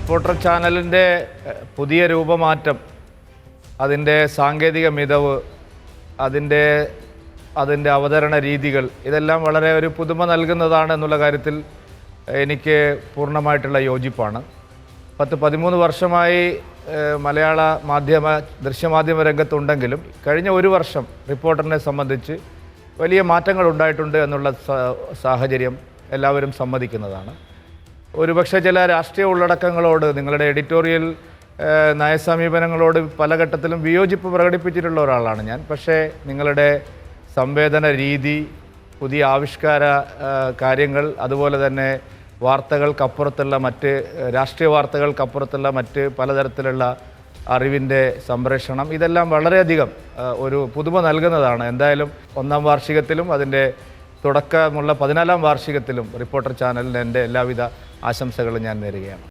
Reporter ചാനലിൻ്റെ പുതിയ രൂപമാറ്റം, അതിൻ്റെ സാങ്കേതിക മികവ്, അതിൻ്റെ അവതരണ രീതികൾ, ഇതെല്ലാം വളരെ ഒരു പുതുമ നൽകുന്നതാണ് എന്നുള്ള കാര്യത്തിൽ എനിക്ക് പൂർണ്ണമായിട്ടുള്ള യോജിപ്പാണ്. 13 വർഷമായി മലയാള ദൃശ്യമാധ്യമ രംഗത്തുണ്ടെങ്കിലും കഴിഞ്ഞ ഒരു വർഷം റിപ്പോർട്ടറിനെ സംബന്ധിച്ച് വലിയ മാറ്റങ്ങൾ ഉണ്ടായിട്ടുണ്ട് എന്നുള്ള സാഹചര്യം എല്ലാവരും സമ്മതിക്കുന്നതാണ്. ഒരുപക്ഷെ ചില രാഷ്ട്രീയ ഉള്ളടക്കങ്ങളോട്, നിങ്ങളുടെ എഡിറ്റോറിയൽ നയസമീപനങ്ങളോട് പല ഘട്ടത്തിലും വിയോജിപ്പ് പ്രകടിപ്പിച്ചിട്ടുള്ള ഒരാളാണ് ഞാൻ. പക്ഷേ നിങ്ങളുടെ സംവേദന രീതി, പുതിയ ആവിഷ്കാര കാര്യങ്ങൾ, അതുപോലെ തന്നെ വാർത്തകൾക്കപ്പുറത്തുള്ള രാഷ്ട്രീയ വാർത്തകൾക്കപ്പുറത്തുള്ള മറ്റ് പലതരത്തിലുള്ള അറിവിൻ്റെ സംപ്രേഷണം, ഇതെല്ലാം വളരെയധികം ഒരു പുതുമ നൽകുന്നതാണ്. എന്തായാലും 1ാം വാർഷികത്തിലും അതിൻ്റെ തുടക്കമുള്ള 14ാം വാർഷികത്തിലും റിപ്പോർട്ടർ ചാനലിന് എൻ്റെ എല്ലാവിധ ആശംസകളും ഞാൻ നേരുകയാണ്.